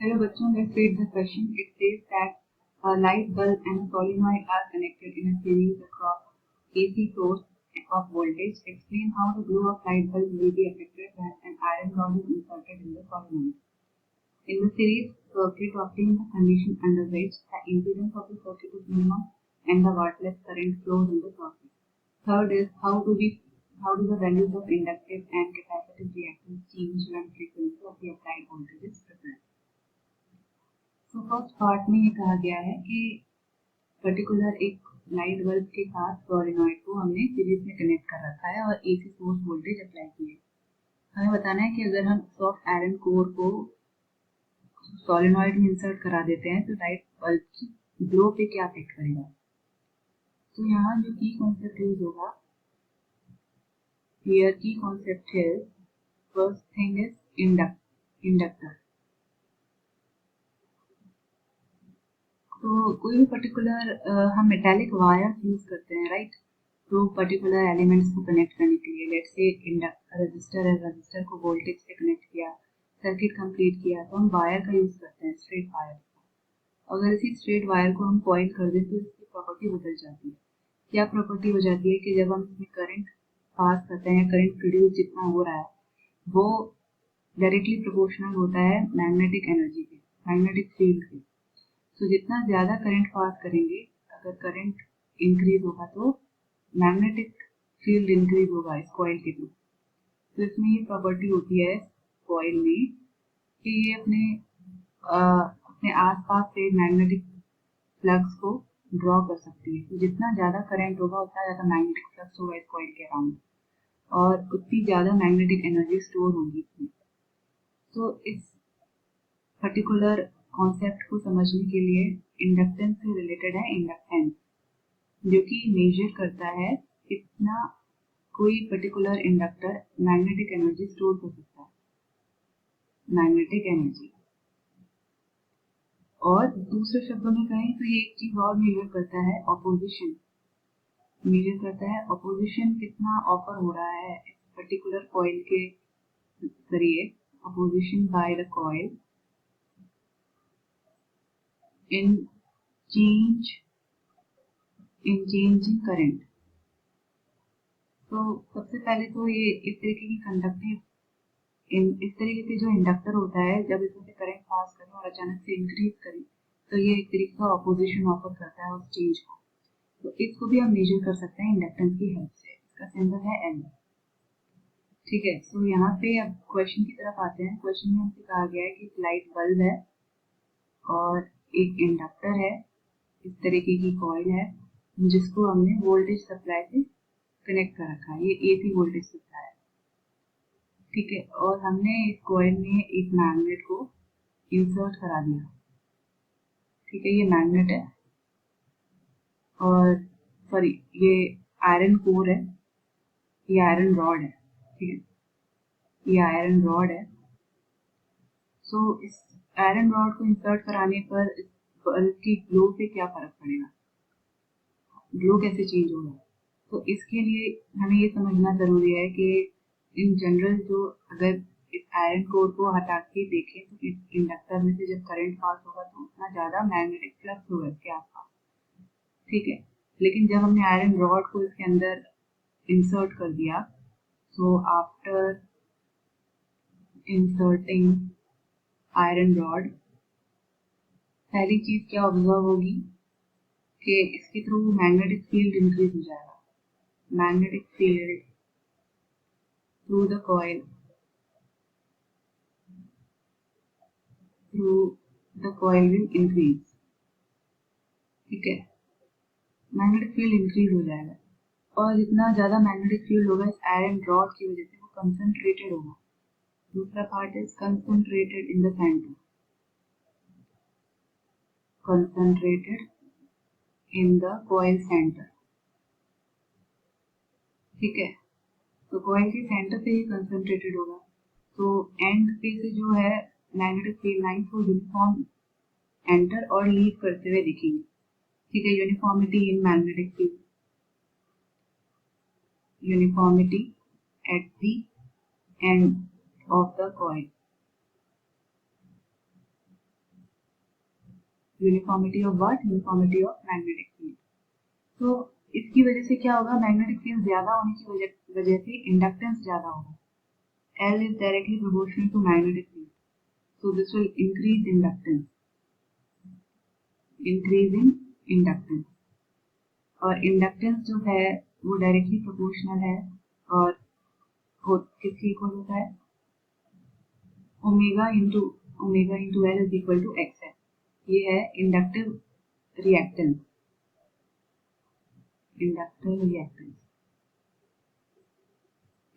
Hello बच्चों, let's read the question. It says that a light bulb and a solenoid are connected in a series across AC source of voltage. Explain how the glow of light bulb will be affected when an iron rod is inserted in the solenoid. In the series circuit, obtain the condition under which the impedance of the circuit is minimum and the wattless current flows in the circuit. Third is how do the values of inductive and capacitive reactance change when frequency of the applied voltage is different. तो first part में ये कहा गया है कि particular एक light bulb के साथ सोलेनॉइड को हमने सीरीज में कनेक्ट कर रखा है और एसी सोर्स वोल्टेज अप्लाई की है। हमें बताना है कि अगर हम सॉफ्ट आयरन कोर को सोलेनॉइड में इंसर्ट करा देते हैं तो लाइट बल्ब की ग्लो पे क्या इफेक्ट करेगा। तो यहाँ जो की कॉन्सेप्ट यूज होगा, हियर की कॉन्सेप्ट है, फर्स्ट थिंग इज इंडक्टर। तो कोई भी पर्टिकुलर हम मेटालिक वायर यूज करते हैं, राइट, तो पर्टिकुलर एलिमेंट्स को कनेक्ट करने के लिए। लेट्स से रजिस्टर है, रजिस्टर को वोल्टेज से कनेक्ट किया, सर्किट कंप्लीट किया, तो हम वायर का यूज करते हैं, स्ट्रेट वायर। अगर इसी स्ट्रेट वायर को हम कॉइल कर दें तो इसकी प्रॉपर्टी बदल जाती है। क्या प्रॉपर्टी हो जाती है कि जब हम इसमें करंट पास करते हैं, करंट प्रोड्यूस जितना हो रहा है वो डायरेक्टली प्रोपोर्शनल होता है मैग्नेटिक एनर्जी के, मैग्नेटिक फील्ड के। तो जितना ज़्यादा करंट पास करेंगे, अगर करंट इंक्रीज होगा तो मैग्नेटिक फील्ड इंक्रीज होगा इस कॉइल के थ्रू। तो इसमें ये प्रॉपर्टी होती है कॉइल में कि ये अपने आसपास से मैग्नेटिक फ्लक्स को ड्रॉ कर सकती है। तो जितना ज़्यादा करंट होगा उतना ज़्यादा मैग्नेटिक फ्लक्स होगा इस कॉइल के अराउंड और उतनी ज़्यादा मैग्नेटिक एनर्जी स्टोर होगी इसमें। तो इस पर्टिकुलर कॉन्सेप्ट को समझने के लिए इंडक्टेंस से रिलेटेड है इंडक्टेंस, जो कि मेजर करता है कितना कोई particular inductor magnetic energy store कर सकता है, मैग्नेटिक एनर्जी। और दूसरे शब्दों में कहें तो ये एक चीज और मेजर करता है ऑपोजिशन, मेजर करता है ऑपोजिशन कितना ऑफर हो रहा है इस पर्टिकुलर कॉइल के जरिए, opposition by the coil in changing current। तो सबसे पहले तो ये इस तरीके की इस तरीके के जो इंडक्टर होता है, जब इसमें से करंट पास करें और अचानक से इंक्रीज करें तो ये एक तरीके का ऑपोजिशन ऑफर करता है उस चेंज को। तो इसको भी हम मेजर कर सकते हैं इंडक्टेंस की हेल्प से। इसका सिंबल है L। ठीक है, तो यहाँ पे अब क्वेश्चन की तरफ आते हैं। क्वेश्चन में हमसे कहा गया है कि लाइट बल्ब है और एक इंडक्टर है, इस तरीके की कॉइल है जिसको हमने वोल्टेज सप्लाई से कनेक्ट कर रखा है, ये एसी वोल्टेज सप्लाई है। ठीक है, और हमने इस कॉइल में एक मैग्नेट को इंसर्ट करा दिया। ठीक है, ये मैग्नेट है और सॉरी ये आयरन कोर है, ये आयरन रॉड है। ठीक है, ये आयरन रॉड है। सो इस आयरन रॉड को इंसर्ट कराने पर बल्ब की ग्लो पे क्या फर्क पड़ेगा, ग्लो कैसे चेंज होगा। तो इसके लिए हमें ये समझना जरूरी है कि इन जनरल जो अगर इस आयरन कोर को हटा के देखें तो इस इंडक्टर में से जब करंट पास होगा तो उतना ज्यादा मैग्नेटिक फ्लक्स होगा इसके आसपास। ठीक है, लेकिन जब हमने आयरन रॉड को इसके अंदर इंसर्ट कर दिया, so after inserting iron rod, पहली चीज क्या ऑब्जर्व होगी कि इसके थ्रू मैग्नेटिक फील्ड इंक्रीज हो जाएगा, magnetic field through the coil, will increase. ठीक है, मैग्नेटिक फील्ड इंक्रीज हो जाएगा और जितना ज्यादा मैग्नेटिक फील्ड होगा इस आयरन रॉड की वजह से वो कंसंट्रेटेड होगा। दूसरा part is concentrated in the centre, concentrated in the coil centre. ठीक है, तो कॉइल के सेंटर पे ही कंसंट्रेटेड होगा। तो एंड पे से जो है मैग्नेटिक फील्ड लाइन को यूनिफॉर्म एंटर और लीव करते हुए दिखेंगे। ठीक है, uniformity in magnetic field, uniformity at the end of the coil. Uniformity of what? Uniformity of magnetic field. तो इसकी वजह से क्या होगा? मैग्नेटिक फील्ड ज्यादा होने की वजह से इंडक्टेंस ज्यादा होगा। L is directly proportional to magnetic field, so this will increase inductance, increase in inductance। और इंडक्टेंस जो है वो डायरेक्टली प्रोपोर्शनल है और किसके इक्वल होता है? Omega into l is equal to x है। ये है इंडक्टिव रिएक्टेंस, इंडक्टिव रिएक्टेंस।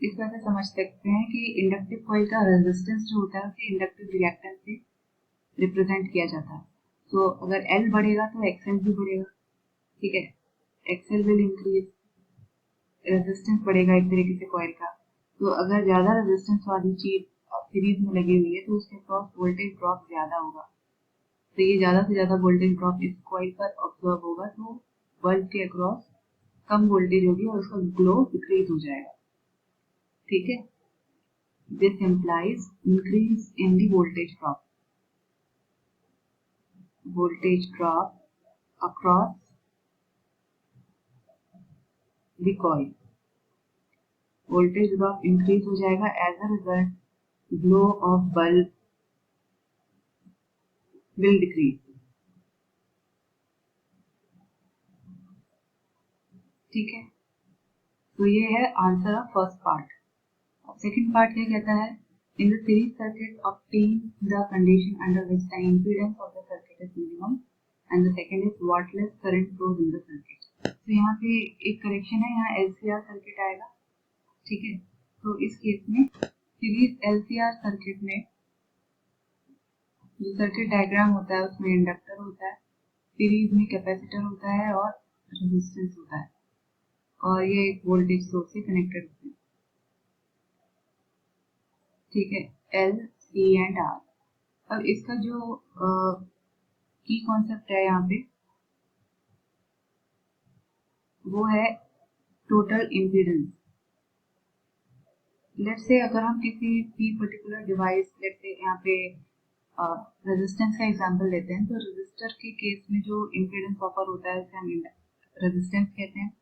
इस तरह से समझ सकते हैं कि इंडक्टिव कॉइल का रेजिस्टेंस जो होता है उसे इंडक्टिव रिएक्टेंस से रिप्रेजेंट किया जाता है। तो अगर एल बढ़ेगा तो एक्सएल भी बढ़ेगा, ठीक है। एक्सएल विल इंक्रीज, रेजिस्टेंस बढ़ेगा एक तरीके से कॉइल का। तो अगर ज्यादा रेजिस्टेंस वाली चीज सीरीज में लगी हुई है तो उसके अक्रॉस वोल्टेज ड्रॉप ज्यादा होगा। तो ये ज्यादा से ज्यादा वोल्टेज ड्रॉप इस कॉइल पर ऑब्जर्व होगा, तो बल्ब के अक्रॉस कम वोल्टेज होगी और उसका ग्लो डिक्रीज हो जाएगा, ठीक है। This implies increase in the voltage drop across the coil। voltage drop increase हो जाएगा, as a result glow of bulb will decrease, ठीक है। तो ये है आंसर ऑफ फर्स्ट पार्ट। अब सेकंड पार्ट क्या कहता है? In the series circuit, obtain the condition under which the impedance of the circuit is minimum, and the second is wattless current flows in the circuit। तो यहाँ पे एक correction है, यहाँ LCR सर्किट आएगा, ठीक है। तो इस केस में सीरीज LCR सर्किट में जो सर्किट डायग्राम होता है उसमें इंडक्टर होता है, सीरीज में कैपेसिटर होता है और रेजिस्टेंस होता है, और ये एक वोल्टेज सोर्स से कनेक्टेड होते हैं, ठीक है। L, C and R। अब इसका जो की कॉन्सेप्ट है यहाँ पे वो है टोटल इम्पीडेंस। लेट्स से अगर हम किसी भी पर्टिकुलर डिवाइस, लेट्स से यहाँ पे रेजिस्टेंस का एग्जांपल लेते हैं, तो रेजिस्टर के केस में जो इम्पीडेंस ऑफर होता है उसे हम रेजिस्टेंस कहते हैं।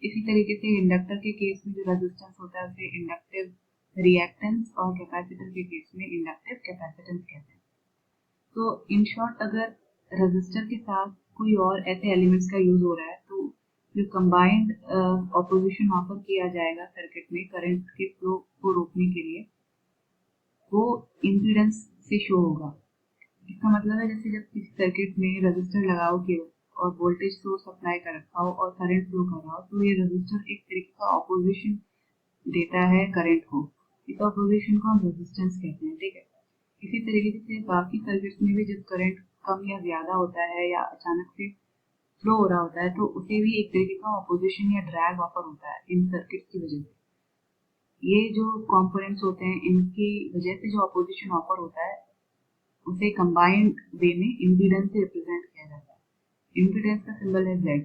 इसी तरीके से इंडक्टर के केस में जो रेजिस्टेंस होता है उसे इंडक्टिव रिएक्टेंस, और कैपेसिटर के केस में इंडक्टिव कैपेसिटेंस कहते हैं। तो इन शॉर्ट अगर रेजिस्टर के साथ कोई और ऐसे एलिमेंट्स का यूज हो रहा है तो जो कंबाइंड ऑपोजिशन ऑफर किया जाएगा सर्किट में करंट के फ्लो को रोकने के लिए, वो इम्पीडेंस से शो होगा। इसका मतलब है जैसे जब किसी सर्किट में रेजिस्टर लगाओ केवल और वोल्टेज सोर्स अप्लाई कर रखा हो और करंट फ्लो कर रहा हो, तो ये रेजिस्टर एक तरीके का ऑपोजिशन देता है करंट को। इस ऑपोजिशन को हम रेजिस्टेंस कहते हैं, ठीक है। इसी तरीके से बाकी सर्किट्स में भी जब करंट कम या ज्यादा होता है या अचानक से फ्लो हो रहा होता है तो उसे भी एक तरीके का ऑपोजिशन या ड्रैग ऑफर होता है इन सर्किट्स की वजह से। ये जो कंपोनेंट्स होते हैं इनकी वजह से जो ऑपोजिशन ऑफर होता है उसे कंबाइंड वे में इम्पीडेंस से रिप्रेजेंट किया जाता है। इम्पीडेंस का सिंबल है Z,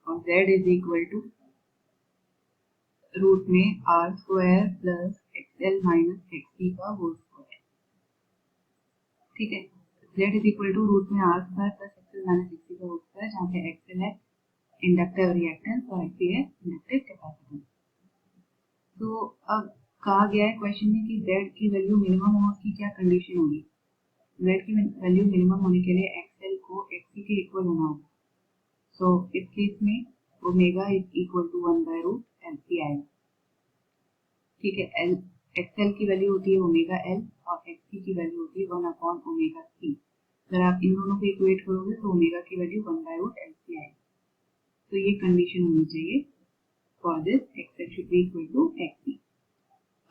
और Z is equal to root में R square plus XL minus XC का होल स्क्वायर, ठीक है। Z is equal to root में R square plus XL minus XC का होल स्क्वायर, जहाँ पे XL है इंडक्टिव रिएक्टेंस और XC है इंडक्टिव कैपेसिटेंस। तो अब कहा गया है क्वेश्चन में कि Z की वैल्यू मिनिमम हो उसकी क्या कंडीशन होगी। Z की वैल्यू मिनिमम होने के लिए XL को XC के इक्वल होना होगा। सो इस केस में omega is equal to 1 by root LC आएगा, ठीक है। XL की वैल्यू होती है ओमेगा L और XC की वैल्यू होती है 1 अपॉन ओमेगा C। अगर आप इन दोनों को इक्वेट करोगे तो ओमेगा की वैल्यू 1 बाय रूट LC आएगी। तो ये कंडीशन होनी चाहिए for this XL should be equal to XC।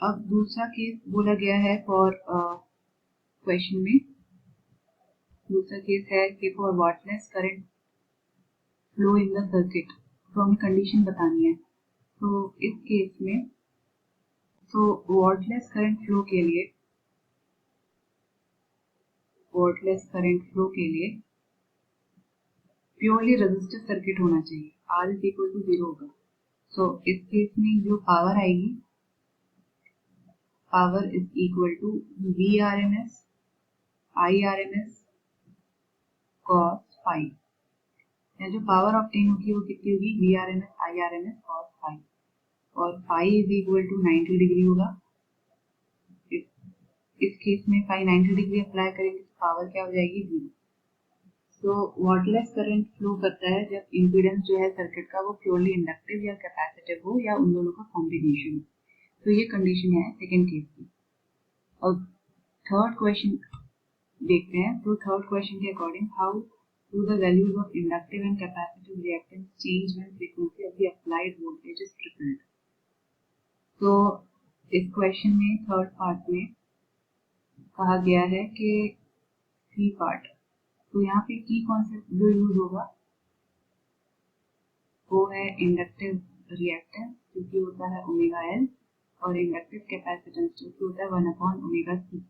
अब दूसरा केस बोला गया है फॉर क्वेश्चन में, दूसरा केस है कि for wattless current flow in the circuit, तो हमें कंडीशन बतानी है। तो इस केस में वाटलेस करंट फ्लो के लिए प्योरली रेजिस्टिव सर्किट होना चाहिए, R इज इक्वल टू 0 होगा। सो इस केस में जो पावर आएगी, power is equal to VRMS IRMS cos phi, या जो पावर ऑब्टेन होगी वो कितनी होगी, VRMS IRMS cos phi, और phi is equal to 90 degree होगा। इस केस में phi 90 डिग्री अप्लाई करेंगे तो पावर क्या हो जाएगी, 0। तो वाटरलेस करंट फ्लो करता है जब इम्पीडेंस जो है सर्किट का वो प्योरली इंडक्टिव या कैपेसिटिव हो या उन दोनों का कॉम्बिनेशन हो। तो ये कंडीशन है सेकेंड केस की। अब थर्ड क्वेश्चन देखते हैं। तो थर्ड क्वेश्चन के according, how do the values of inductive and capacitive reactance change when frequency of the applied voltage is tripled? तो इस क्वेश्चन में थर्ड पार्ट में कहा गया है कि सी पार्ट, तो यहाँ पे की कॉन्सेप्ट जो यूज होगा वो है इंडक्टिव रिएक्टेंस जो कि होता है ओमेगा एल, और इंडक्टिव कैपेसिटेंस जो कि होता है 1/ओमेगा सी।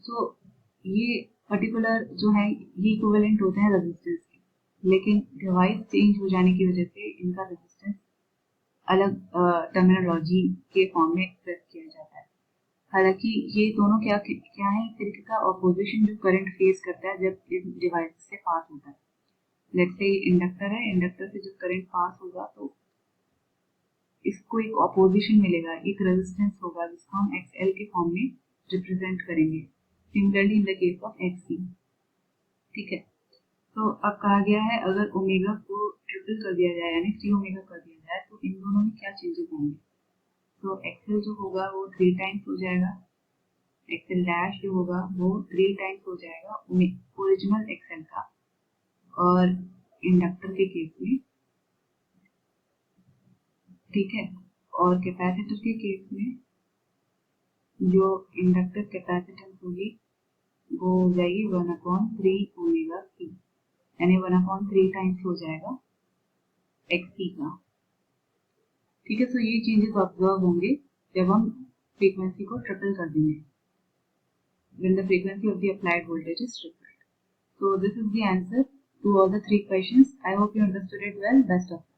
सो ये पर्टिकुलर जो है ये इक्विवेलेंट होते हैं रेजिस्टेंस के, लेकिन डिवाइस चेंज हो जाने की वजह से इनका रेजिस्टेंस अलग टर्मिनोलॉजी के फॉर्म में एक्सप्रेस किया जाता है। हालांकि ये दोनों क्या क्या है, एक तरीके का ऑपोजिशन जो करंट फेस करता है जब इस डिवाइस से पास होता है। लेट्स से इंडक्टर है, इंडक्टर से जब करंट पास होगा तो इसको एक ऑपोजिशन मिलेगा, एक रेजिस्टेंस होगा जिसको हम XL के फॉर्म में रिप्रेजेंट करेंगे, similarly in the case of XC। ठीक है, तो अब कहा गया है अगर ओमेगा को ट्रिपल कर दिया जाए यानी 3 ओमेगा कर दिया जाए तो इन दोनों में क्या चेंजेस होंगे। तो XL जो होगा वो 3 टाइम्स हो जाएगा, XL डैश जो होगा वो 3 टाइम्स हो जाएगा ओरिजिनल XL का, और इंडक्टर के केस में, ठीक है, और कैपेसिटर के केस में जो इंडक्टर कैपेसिटेंस होगी वो हो जाएगी 1/3 ओमेगा सी, यानी 1/3 टाइम्स हो जाएगा XC का। ठीक है, तो ये चेंजेस ऑब्जर्व होंगे जब हम फ्रीक्वेंसी को ट्रिपल कर देंगे, when the frequency of the applied voltage is tripled. So this is the answer to all the 3 questions. I hope you understood it well. Best of luck.